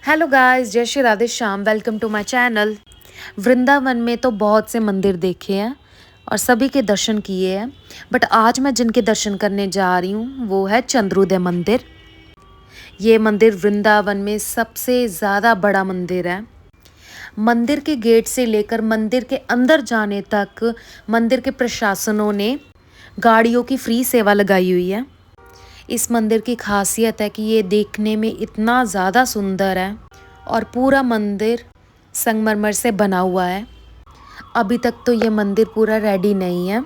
Hello guys, जय Shri Radhe Shyam. Welcome to my channel. Vrindavan में तो बहुत से मंदिर देखे हैं और सभी के दर्शन किए हैं, बट आज मैं जिनके दर्शन करने जा रही हूँ वो है चंद्रोदय मंदिर। ये मंदिर वृंदावन में सबसे ज़्यादा बड़ा मंदिर है। मंदिर के गेट से लेकर मंदिर के अंदर जाने तक मंदिर के प्रशासनों ने गाड़ियों की फ्री सेवा लगाई हुई है। इस मंदिर की खासियत है कि ये देखने में इतना ज़्यादा सुंदर है और पूरा मंदिर संगमरमर से बना हुआ है। अभी तक तो ये मंदिर पूरा रेडी नहीं है,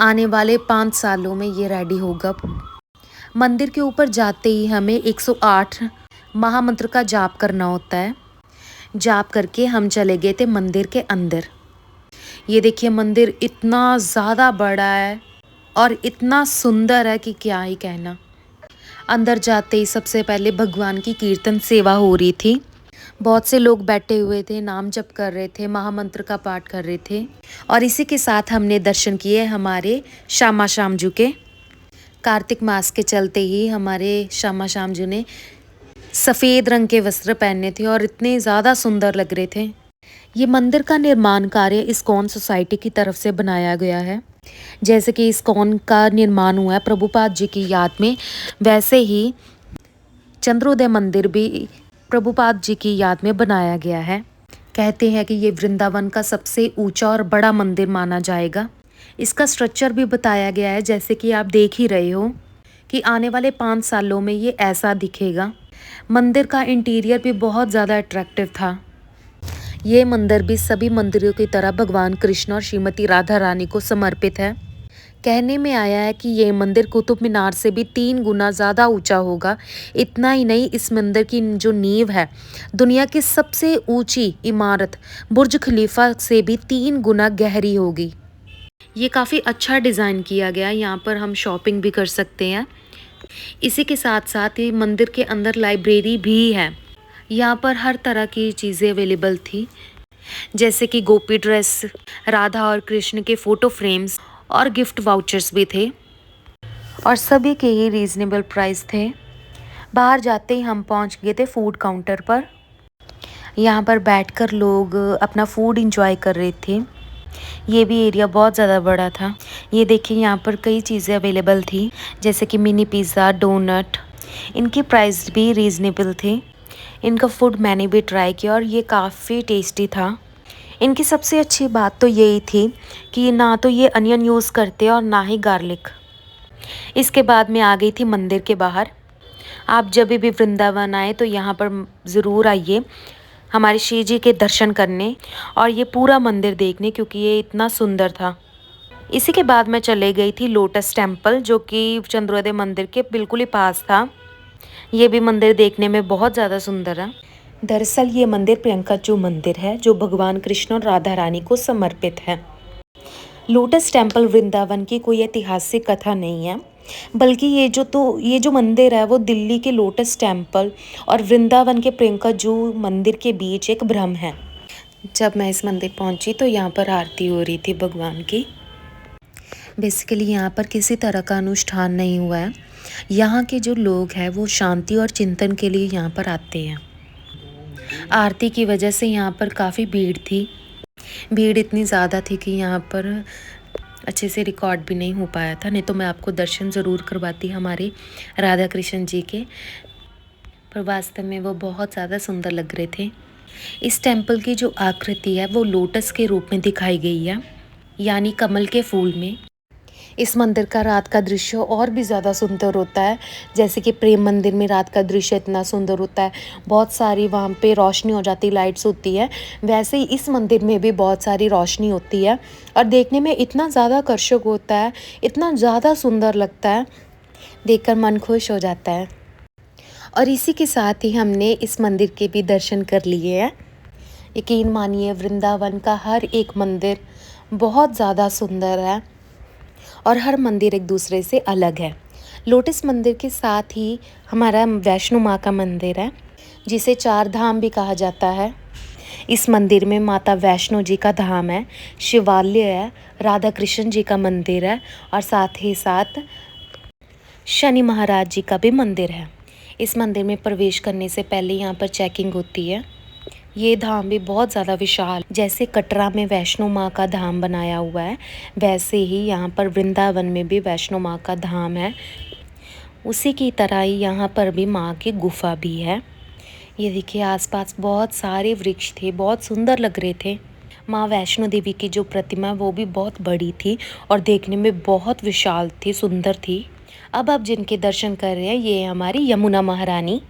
आने वाले 5 सालों में ये रेडी होगा। मंदिर के ऊपर जाते ही हमें 108 महामंत्र का जाप करना होता है। जाप करके हम चले गए थे मंदिर के अंदर। ये देखिए, मंदिर इतना ज़्यादा बड़ा है और इतना सुंदर है कि क्या ही कहना। अंदर जाते ही सबसे पहले भगवान की कीर्तन सेवा हो रही थी। बहुत से लोग बैठे हुए थे, नाम जप कर रहे थे, महामंत्र का पाठ कर रहे थे और इसी के साथ हमने दर्शन किए हमारे श्यामा श्याम जी के। कार्तिक मास के चलते ही हमारे श्यामा श्याम जी ने सफ़ेद रंग के वस्त्र पहने थे और इतने ज़्यादा सुंदर लग रहे थे। ये मंदिर का निर्माण कार्य इस्कॉन सोसाइटी की तरफ से बनाया गया है। जैसे कि इस्कॉन का निर्माण हुआ है प्रभुपाद जी की याद में, वैसे ही चंद्रोदय मंदिर भी प्रभुपाद जी की याद में बनाया गया है। कहते हैं कि ये वृंदावन का सबसे ऊंचा और बड़ा मंदिर माना जाएगा। इसका स्ट्रक्चर भी बताया गया है, जैसे कि आप देख ही रहे हो कि आने वाले 5 सालों में ये ऐसा दिखेगा। मंदिर का इंटीरियर भी बहुत ज़्यादा अट्रैक्टिव था। ये मंदिर भी सभी मंदिरों की तरह भगवान कृष्ण और श्रीमती राधा रानी को समर्पित है। कहने में आया है कि ये मंदिर कुतुब मीनार से भी 3 गुना ज़्यादा ऊंचा होगा। इतना ही नहीं, इस मंदिर की जो नींव है दुनिया की सबसे ऊंची इमारत बुर्ज खलीफा से भी 3 गुना गहरी होगी। ये काफ़ी अच्छा डिज़ाइन किया गया है। यहाँ पर हम शॉपिंग भी कर सकते हैं। इसी के साथ साथ ये मंदिर के अंदर लाइब्रेरी भी है। यहाँ पर हर तरह की चीज़ें अवेलेबल थी, जैसे कि गोपी ड्रेस, राधा और कृष्ण के फ़ोटो फ्रेम्स और गिफ्ट वाउचर्स भी थे और सभी के ही रीज़नेबल प्राइस थे। बाहर जाते ही हम पहुंच गए थे फूड काउंटर पर। यहाँ पर बैठकर लोग अपना फूड इंजॉय कर रहे थे। ये भी एरिया बहुत ज़्यादा बड़ा था। ये देखिए, यहाँ पर कई चीज़ें अवेलेबल थी, जैसे कि मिनी पिज़्ज़ा, डोनट। इनकी प्राइस भी रीज़नेबल थे। इनका फूड मैंने भी ट्राई किया और ये काफ़ी टेस्टी था। इनकी सबसे अच्छी बात तो यही थी कि ना तो ये अनियन यूज़ करते और ना ही गार्लिक। इसके बाद मैं आ गई थी मंदिर के बाहर। आप जब भी वृंदावन आए तो यहाँ पर ज़रूर आइए हमारे श्री जी के दर्शन करने और ये पूरा मंदिर देखने, क्योंकि ये इतना सुंदर था। इसी के बाद मैं चले गई थी लोटस टेम्पल, जो कि चंद्रोदय मंदिर के बिल्कुल ही पास था। ये भी मंदिर देखने में बहुत ज़्यादा सुंदर है। दरअसल ये मंदिर प्रियंकाचू मंदिर है, जो भगवान कृष्ण और राधा रानी को समर्पित है। लोटस टेम्पल वृंदावन की कोई ऐतिहासिक कथा नहीं है, बल्कि ये जो मंदिर है वो दिल्ली के लोटस टेम्पल और वृंदावन के प्रियंकाजू मंदिर के बीच एक भ्रम है। जब मैं इस मंदिर पहुंची तो यहाँ पर आरती हो रही थी भगवान की। बेसिकली यहाँ पर किसी तरह का अनुष्ठान नहीं हुआ है। यहाँ के जो लोग हैं वो शांति और चिंतन के लिए यहाँ पर आते हैं। आरती की वजह से यहाँ पर काफ़ी भीड़ थी। भीड़ इतनी ज़्यादा थी कि यहाँ पर अच्छे से रिकॉर्ड भी नहीं हो पाया था, नहीं तो मैं आपको दर्शन ज़रूर करवाती हमारे राधा कृष्ण जी के। पर वास्तव में वो बहुत ज़्यादा सुंदर लग रहे थे। इस टेम्पल की जो आकृति है वो लोटस के रूप में दिखाई गई है, यानी कमल के फूल में। इस मंदिर का रात का दृश्य और भी ज़्यादा सुंदर होता है। जैसे कि प्रेम मंदिर में रात का दृश्य इतना सुंदर होता है, बहुत सारी वहाँ पे रोशनी हो जाती, लाइट्स होती है, वैसे ही इस मंदिर में भी बहुत सारी रोशनी होती है और देखने में इतना ज़्यादा आकर्षक होता है, इतना ज़्यादा सुंदर लगता है, देखकर मन खुश हो जाता है। और इसी के साथ ही हमने इस मंदिर के भी दर्शन कर लिए हैं। यकीन मानिए, वृंदावन का हर एक मंदिर बहुत ज़्यादा सुंदर है और हर मंदिर एक दूसरे से अलग है। लोटस मंदिर के साथ ही हमारा वैष्णो माँ का मंदिर है, जिसे 4 धाम भी कहा जाता है। इस मंदिर में माता वैष्णो जी का धाम है, शिवालय है, राधा कृष्ण जी का मंदिर है और साथ ही साथ शनि महाराज जी का भी मंदिर है। इस मंदिर में प्रवेश करने से पहले यहाँ पर चेकिंग होती है। ये धाम भी बहुत ज़्यादा विशाल, जैसे कटरा में वैष्णो माँ का धाम बनाया हुआ है, वैसे ही यहाँ पर वृंदावन में भी वैष्णो माँ का धाम है। उसी की तरह ही यहाँ पर भी माँ की गुफा भी है। ये देखिए आसपास बहुत सारे वृक्ष थे, बहुत सुंदर लग रहे थे। माँ वैष्णो देवी की जो प्रतिमा वो भी बहुत बड़ी थी और देखने में बहुत विशाल थी, सुंदर थी। अब आप जिनके दर्शन कर रहे हैं ये है हमारी यमुना महारानी।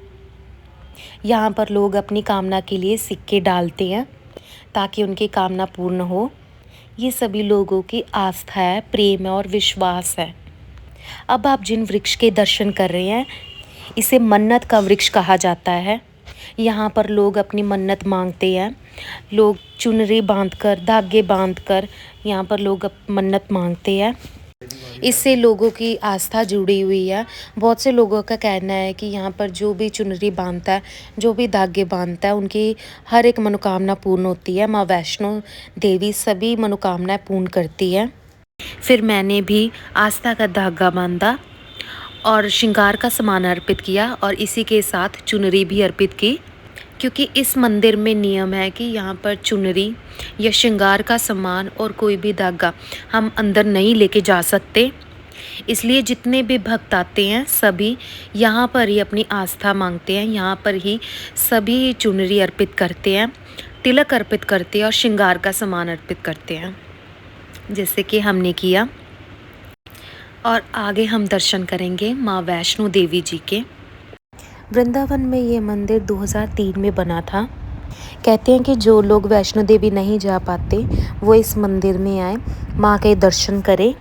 यहाँ पर लोग अपनी कामना के लिए सिक्के डालते हैं ताकि उनकी कामना पूर्ण हो। ये सभी लोगों की आस्था है, प्रेम है और विश्वास है। अब आप जिन वृक्ष के दर्शन कर रहे हैं इसे मन्नत का वृक्ष कहा जाता है। यहाँ पर लोग अपनी मन्नत मांगते हैं। लोग चुनरी बांधकर, धागे बांधकर यहाँ पर लोग मन्नत मांगते हैं। इससे लोगों की आस्था जुड़ी हुई है। बहुत से लोगों का कहना है कि यहाँ पर जो भी चुनरी बांधता है, जो भी धागे बांधता है, उनकी हर एक मनोकामना पूर्ण होती है। माँ वैष्णो देवी सभी मनोकामनाएं पूर्ण करती है। फिर मैंने भी आस्था का धागा बांधा और श्रृंगार का सामान अर्पित किया और इसी के साथ चुनरी भी अर्पित की, क्योंकि इस मंदिर में नियम है कि यहाँ पर चुनरी या श्रृंगार का सामान और कोई भी धागा हम अंदर नहीं लेके जा सकते। इसलिए जितने भी भक्त आते हैं सभी यहाँ पर ही अपनी आस्था मांगते हैं, यहाँ पर ही सभी चुनरी अर्पित करते हैं, तिलक अर्पित करते हैं और श्रृंगार का सामान अर्पित करते हैं, जैसे कि हमने किया। और आगे हम दर्शन करेंगे माँ वैष्णो देवी जी के। वृंदावन में ये मंदिर 2003 में बना था। कहते हैं कि जो लोग वैष्णो देवी नहीं जा पाते वो इस मंदिर में आए, माँ के दर्शन करें।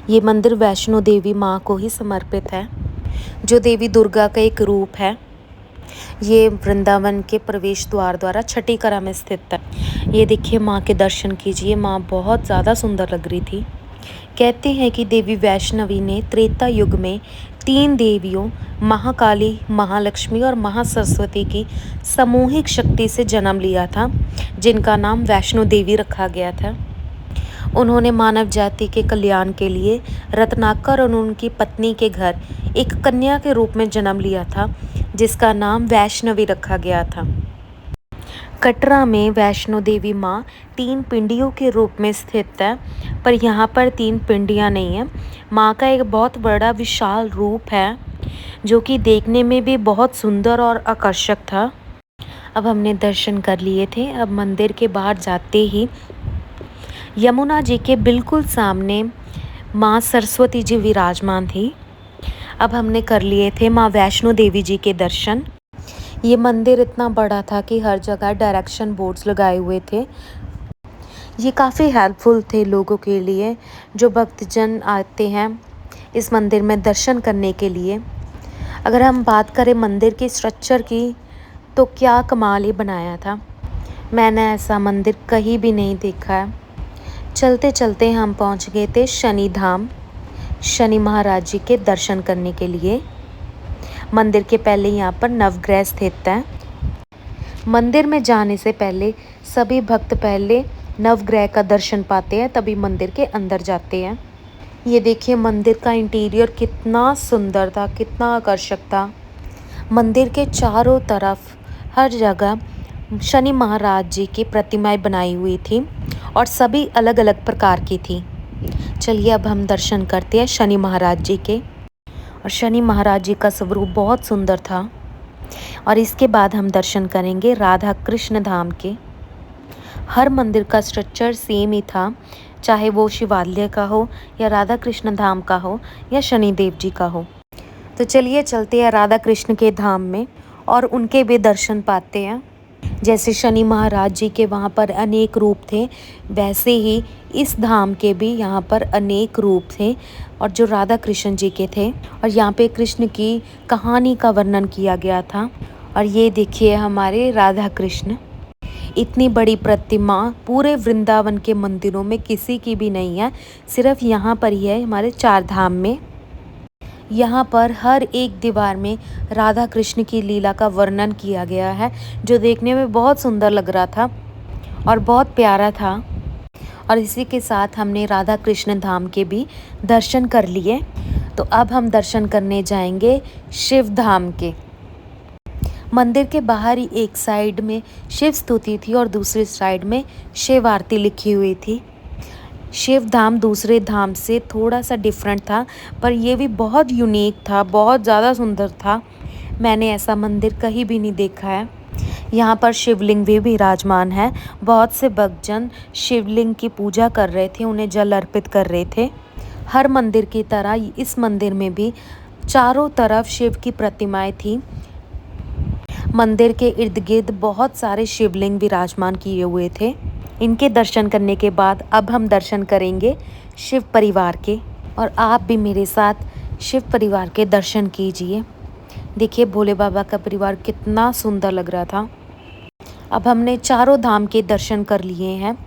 ये मंदिर वैष्णो देवी माँ को ही समर्पित है, जो देवी दुर्गा का एक रूप है। ये वृंदावन के प्रवेश द्वार छठी कला में स्थित है। ये देखिए माँ के दर्शन कीजिए, माँ बहुत ज़्यादा सुंदर लग रही थी। कहते हैं कि देवी वैष्णवी ने त्रेता युग में 3 देवियों महाकाली, महालक्ष्मी और महासरस्वती की सामूहिक शक्ति से जन्म लिया था, जिनका नाम वैष्णो देवी रखा गया था। उन्होंने मानव जाति के कल्याण के लिए रत्नाकर और उनकी पत्नी के घर एक कन्या के रूप में जन्म लिया था, जिसका नाम वैष्णवी रखा गया था। कटरा में वैष्णो देवी माँ 3 पिंडियों के रूप में स्थित है, पर यहाँ पर 3 पिंडियाँ नहीं हैं। माँ का एक बहुत बड़ा विशाल रूप है जो कि देखने में भी बहुत सुंदर और आकर्षक था। अब हमने दर्शन कर लिए थे। अब मंदिर के बाहर जाते ही यमुना जी के बिल्कुल सामने माँ सरस्वती जी विराजमान थी। अब हमने कर लिए थे माँ वैष्णो देवी जी के दर्शन। ये मंदिर इतना बड़ा था कि हर जगह डायरेक्शन बोर्ड्स लगाए हुए थे। ये काफ़ी हेल्पफुल थे लोगों के लिए जो भक्तजन आते हैं इस मंदिर में दर्शन करने के लिए। अगर हम बात करें मंदिर की स्ट्रक्चर की तो क्या कमाल ही बनाया था। मैंने ऐसा मंदिर कहीं भी नहीं देखा है। चलते चलते हम पहुंच गए थे शनि धाम, शनि महाराज जी के दर्शन करने के लिए। मंदिर के पहले यहाँ पर नवग्रह स्थित है। मंदिर में जाने से पहले सभी भक्त पहले नवग्रह का दर्शन पाते हैं, तभी मंदिर के अंदर जाते हैं। ये देखिए मंदिर का इंटीरियर कितना सुंदर था, कितना आकर्षक था। मंदिर के चारों तरफ हर जगह शनि महाराज जी की प्रतिमाएं बनाई हुई थी और सभी अलग अलग प्रकार की थी। चलिए अब हम दर्शन करते हैं शनि महाराज जी के। और शनि महाराज जी का स्वरूप बहुत सुंदर था। और इसके बाद हम दर्शन करेंगे राधा कृष्ण धाम के। हर मंदिर का स्ट्रक्चर सेम ही था, चाहे वो शिवालय का हो या राधा कृष्ण धाम का हो या शनिदेव जी का हो। तो चलिए चलते हैं राधा कृष्ण के धाम में और उनके भी दर्शन पाते हैं। जैसे शनि महाराज जी के वहाँ पर अनेक रूप थे, वैसे ही इस धाम के भी यहाँ पर अनेक रूप थे और जो राधा कृष्ण जी के थे। और यहाँ पे कृष्ण की कहानी का वर्णन किया गया था। और ये देखिए हमारे राधा कृष्ण, इतनी बड़ी प्रतिमा पूरे वृंदावन के मंदिरों में किसी की भी नहीं है, सिर्फ यहाँ पर ही है हमारे 4 धाम में। यहाँ पर हर एक दीवार में राधा कृष्ण की लीला का वर्णन किया गया है, जो देखने में बहुत सुंदर लग रहा था और बहुत प्यारा था। और इसी के साथ हमने राधा कृष्ण धाम के भी दर्शन कर लिए। तो अब हम दर्शन करने जाएंगे शिव धाम के। मंदिर के बाहर ही एक साइड में शिव स्तुति थी और दूसरी साइड में शिव आरती लिखी हुई थी। शिव धाम दूसरे धाम से थोड़ा सा डिफरेंट था, पर ये भी बहुत यूनिक था, बहुत ज़्यादा सुंदर था। मैंने ऐसा मंदिर कहीं भी नहीं देखा है। यहाँ पर शिवलिंग भी विराजमान है। बहुत से भक्तजन शिवलिंग की पूजा कर रहे थे, उन्हें जल अर्पित कर रहे थे। हर मंदिर की तरह इस मंदिर में भी चारों तरफ शिव की प्रतिमाएं थी। मंदिर के इर्द गिर्द बहुत सारे शिवलिंग विराजमान किए हुए थे। इनके दर्शन करने के बाद अब हम दर्शन करेंगे शिव परिवार के, और आप भी मेरे साथ शिव परिवार के दर्शन कीजिए। देखिए भोले बाबा का परिवार कितना सुंदर लग रहा था। अब हमने चारों धाम के दर्शन कर लिए हैं।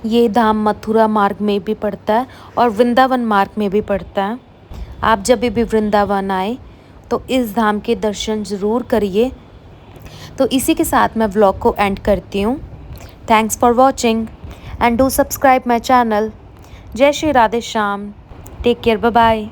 ये धाम मथुरा मार्ग में भी पड़ता है और वृंदावन मार्ग में भी पड़ता है। आप जब भी वृंदावन आए तो इस धाम के दर्शन ज़रूर करिए। तो इसी के साथ मैं व्लॉग को एंड करती हूँ। Thanks for watching and do subscribe my channel. जय Shri Radhe Shyam. Take care, bye bye.